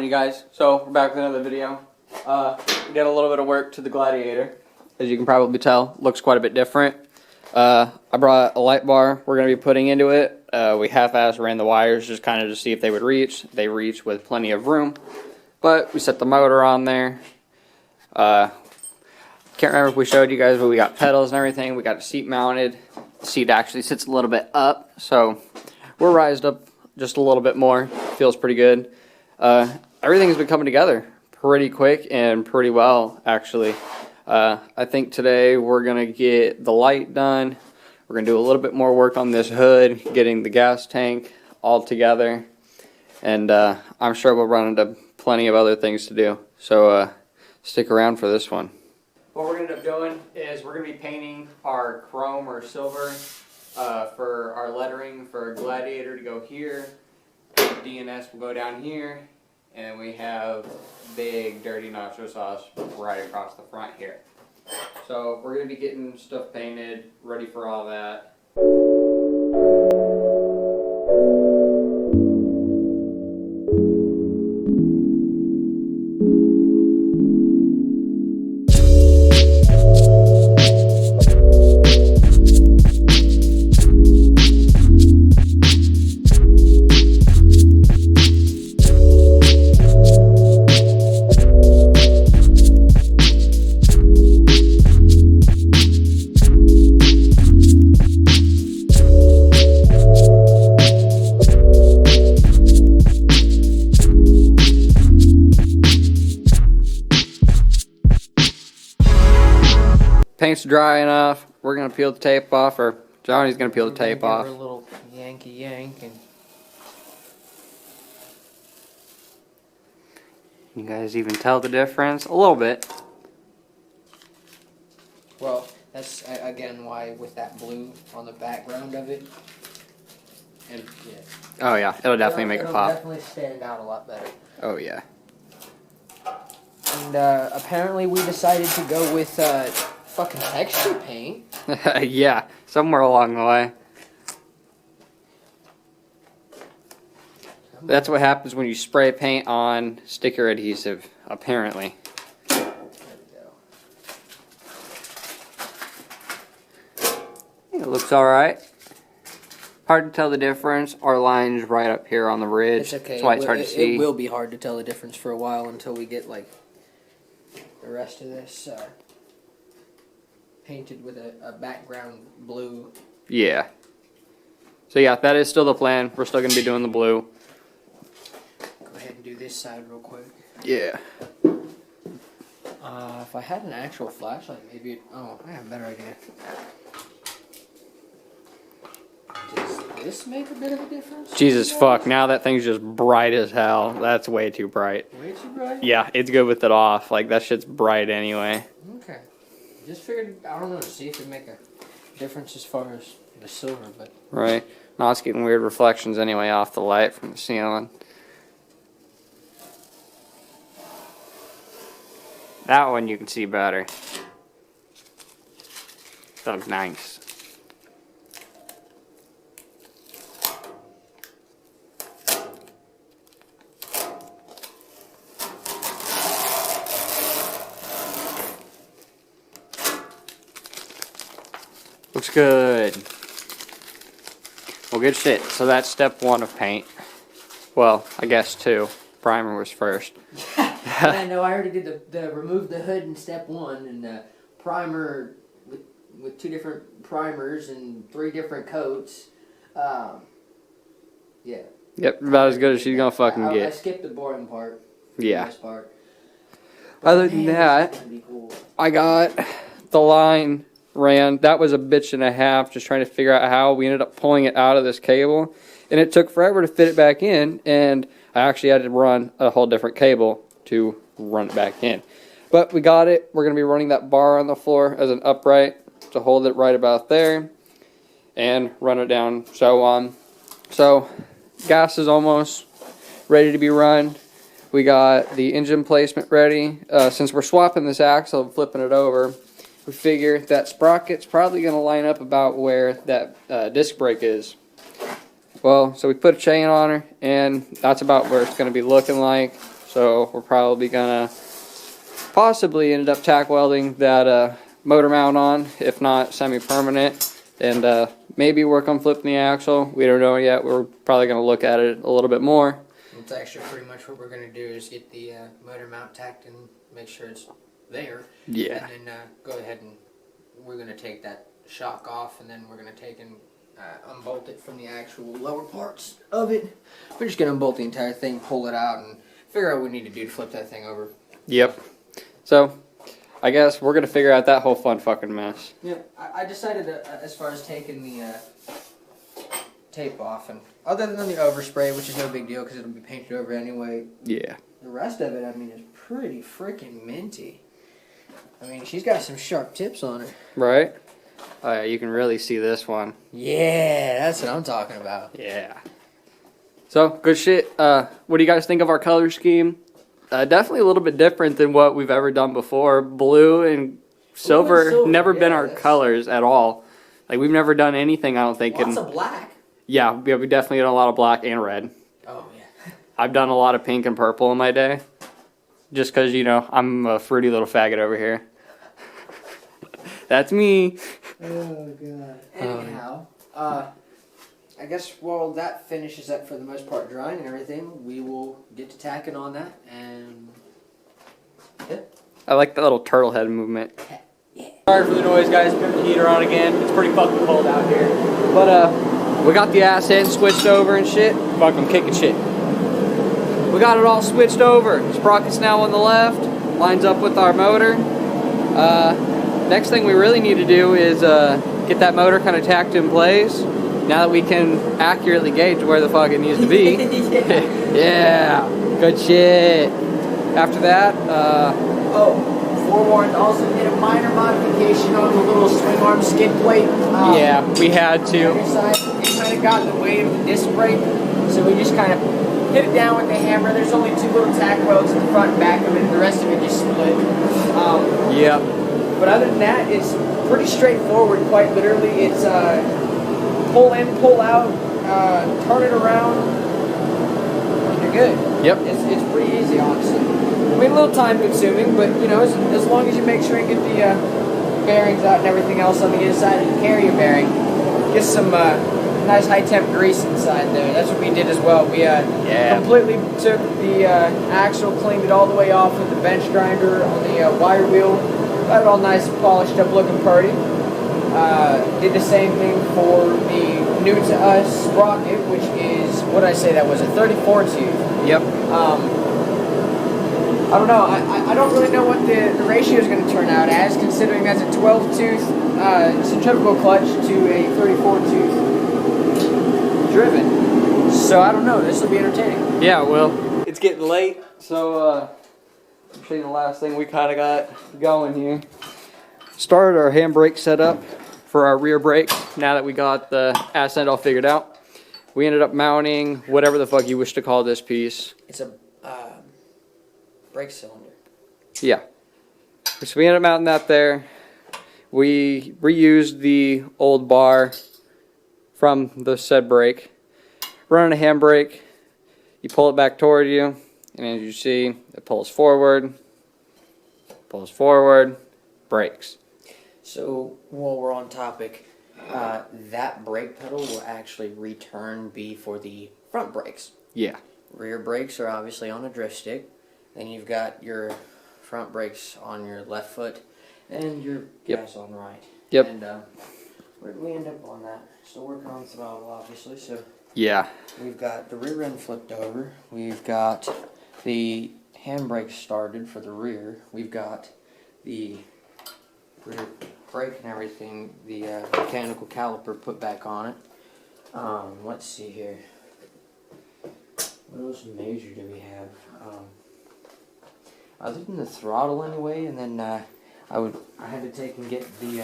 you guys? So we're back with another video. We did a little bit of work to the Gladiator. As you can probably tell, looks quite a bit different. I brought a light bar we're going to be putting into it. We half-assed ran the wires just kind of to see if they would reach. They reach with plenty of room. But we set the motor on there. Can't remember if we showed you guys, but we got pedals and everything. We got a seat mounted. The seat actually sits a little bit up, so we're rised up just a little bit more. Feels pretty good. Everything's been coming together pretty quick and pretty well, actually. I think today we're going to get the light done. We're going to do a little bit more work on this hood, getting the gas tank all together. And I'm sure we'll run into plenty of other things to do. So stick around for this one. What we're going to end up doing is we're going to be painting our chrome or silver for our lettering for Gladiator to go here. DNS will go down here. And we have big dirty nacho sauce right across the front here. So we're going to be getting stuff painted, ready for all that. Paint's dry enough. We're gonna peel the tape off, or Johnny's gonna peel the tape off. A little Yankee yank, and you guys even tell the difference a little bit. Well, that's again why with that blue on the background of it, and yeah. Oh yeah, it'll definitely make it pop. Definitely stand out a lot better. Oh yeah. And apparently we decided to go with fucking texture paint. Yeah, somewhere along the way. That's what happens when you spray paint on sticker adhesive, apparently. There we go. It looks alright. Hard to tell the difference. Our line's right up here on the ridge. It's okay. That's why it's hard to see. It will be hard to tell the difference for a while until we get like the rest of this painted with a background blue. Yeah. So yeah, that is still the plan. We're still going to be doing the blue. Go ahead and do this side real quick. Yeah. If I had an actual flashlight, maybe oh, I have a better idea. Does this make a bit of a difference? Jesus fuck, now that thing's just bright as hell. That's way too bright. Way too bright? Yeah, it's good with it off. Like, that shit's bright anyway. Okay. Just figured, I don't know, see if it'd make a difference as far as the silver, but... Right. No, it's getting weird reflections anyway off the light from the ceiling. That one you can see better. That looks nice. Looks good. Well, good shit. So that's step one of paint. Well, I guess two. Primer was first. I know, I already did the remove the hood in step one, and primer with 2 different primers and 3 different coats. Yeah. Yep, about as good as she's gonna fucking get. I skipped the boring part. Yeah. This part. Other than that, cool. I got the line ran. That was a bitch and a half, just trying to figure out how. We ended up pulling it out of this cable, and it took forever to fit it back in, and I actually had to run a whole different cable to run it back in. But we got it. We're going to be running that bar on the floor as an upright to hold it right about there and run it down, so on. So gas is almost ready to be run. We got the engine placement ready. Since we're swapping this axle and flipping it over, we figure that sprocket's probably going to line up about where that disc brake is. Well, so we put a chain on her, and that's about where it's going to be looking like. So So we're probably gonna possibly end up tack welding that motor mount on, if not semi-permanent, and maybe work on flipping the axle. We don't know yet. We're probably gonna look at it a little bit more. It's actually pretty much what we're gonna do is get the motor mount tacked and make sure it's there. Yeah. And then go ahead and we're gonna take that shock off, and then we're gonna take and unbolt it from the actual lower parts of it. We're just gonna unbolt the entire thing, pull it out, and figure out what we need to do to flip that thing over. Yep. So, I guess we're gonna figure out that whole fun fucking mess. Yeah, I decided that, as far as taking the tape off, and other than the overspray, which is no big deal because it'll be painted over anyway. Yeah. The rest of it, I mean, is pretty freaking minty. I mean, she's got some sharp tips on her. Right? Oh yeah, you can really see this one. Yeah, that's what I'm talking about. Yeah. So, good shit. What do you guys think of our color scheme? Definitely a little bit different than what we've ever done before. Blue and silver, never been our colors at all. Like, we've never done anything, I don't think. Lots of black. Yeah, we definitely done a lot of black and red. Oh, yeah. I've done a lot of pink and purple in my day. Just because, you know, I'm a fruity little faggot over here. That's me. Oh, God. Anyhow, I guess while that finishes up for the most part drying and everything, we will get to tacking on that, and yeah. I like that little turtle head movement. Yeah. Sorry for the noise, guys. Put the heater on again. It's pretty fucking cold out here. But, we got the ass end switched over and shit. Fucking kicking shit. We got it all switched over. Sprocket's now on the left. Lines up with our motor. Next thing we really need to do is get that motor kind of tacked in place. Now that we can accurately gauge where the fuck it needs to be. Yeah, good shit. After that, forewarned, also did a minor modification on the little swing arm skid plate. yeah, we had to. It kind of got in the way of the disc brake, so we just kind of hit it down with the hammer. There's only two little tack welds in the front and back of it, and the rest of it just split. Yep. But other than that, it's pretty straightforward, quite literally. It's pull in, pull out, turn it around, and you're good. Yep. It's pretty easy, honestly. I mean, a little time consuming, but you know, as long as you make sure you get the bearings out and everything else on the inside of the carrier bearing, get some nice high temp grease inside there. That's what we did as well. We completely took the axle, cleaned it all the way off with the bench grinder on the wire wheel. Got it all nice and polished up, looking pretty. Did the same thing for the new to us sprocket, which is, what did I say that was, a 34 tooth. Yep. I don't know. I don't really know what the ratio is going to turn out as, considering that's a 12 tooth centrifugal clutch to a 34 tooth driven. So I don't know. This will be entertaining. Yeah, well, it's getting late, so I'm showing the last thing we kind of got going here. Started our handbrake setup for our rear brake. Now that we got the ass end all figured out, we ended up mounting whatever the fuck you wish to call this piece. It's a brake cylinder. Yeah. So we ended up mounting that there. We reused the old bar from the said brake. Running a handbrake, you pull it back toward you, and as you see, it pulls forward, brakes. So while we're on topic, that brake pedal will actually be for the front brakes. Yeah. Rear brakes are obviously on a drift stick. Then you've got your front brakes on your left foot and your gas on the right. Yep. And where did we end up on that? Still working on the throttle, obviously. So Yeah. we've got the rear end flipped over. We've got the handbrake started for the rear. We've got the rear brake and everything, the mechanical caliper put back on it. Let's see here. What else major do we have? Other than the throttle anyway, and then I had to take and get the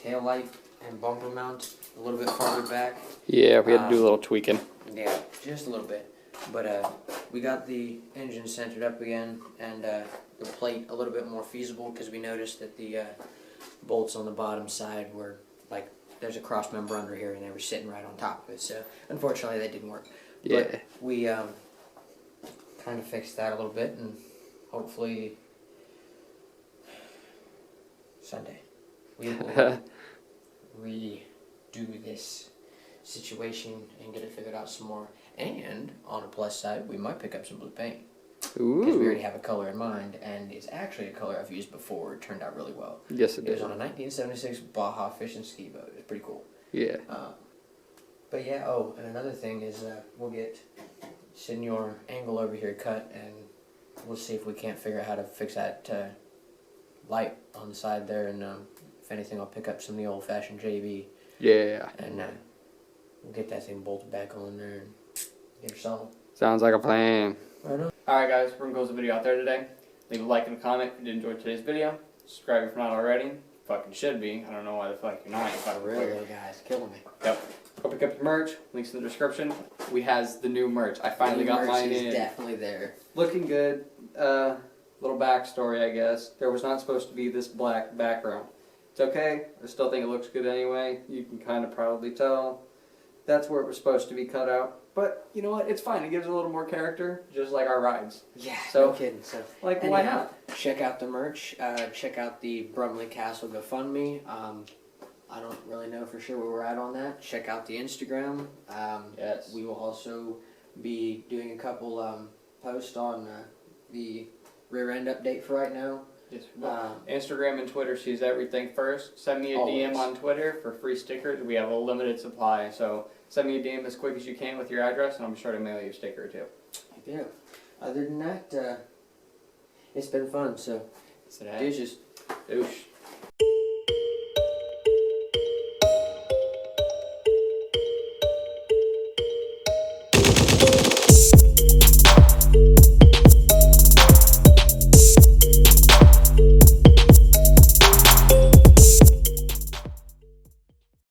tail light and bumper mount a little bit farther back. Yeah, we had to do a little tweaking. Yeah, just a little bit. But we got the engine centered up again, and the plate a little bit more feasible because we noticed that the bolts on the bottom side were like, there's a cross member under here, and they were sitting right on top of it. So unfortunately, that didn't work. Yeah. But we kind of fix that a little bit, and hopefully Sunday we will redo this situation and get it figured out some more. And on a plus side, we might pick up some blue paint. Because we already have a color in mind, and it's actually a color I've used before. It turned out really well. Yes, it did. It was on a 1976 Baja Fish and Ski boat. It's pretty cool. Yeah. But yeah, oh, and another thing is we'll get Senor Angle over here cut, and we'll see if we can't figure out how to fix that light on the side there, and if anything, I'll pick up some of the old-fashioned JB. Yeah. And we'll get that thing bolted back on there and get her solid. Sounds like a plan. Right on. Alright guys, we're going to close the video out there today. Leave a like and a comment if you did enjoy today's video. Subscribe if you're not already. Fucking should be. I don't know why the fuck you're not. Really, guys, killing me. Yep. Go pick up your merch. Links in the description. We has the new merch. I finally got mine in. Definitely there. Looking good. Little backstory, I guess. There was not supposed to be this black background. It's okay. I still think it looks good anyway. You can kind of probably tell. That's where it was supposed to be cut out. But you know what? It's fine. It gives it a little more character, just like our rides. Yeah, So, no kidding. So, like, why not? Check out the merch. Check out the Brumley Castle GoFundMe. I don't really know for sure where we're at on that. Check out the Instagram. Yes. We will also be doing a couple posts on the rear end update for right now. Yes. Instagram and Twitter sees everything first. Send me a DM on Twitter for free stickers. We have a limited supply, so send me a DM as quick as you can with your address, and I'll be sure to mail you a sticker too. Yeah. Other than that, it's been fun. So, Deuces. deuces. Douche.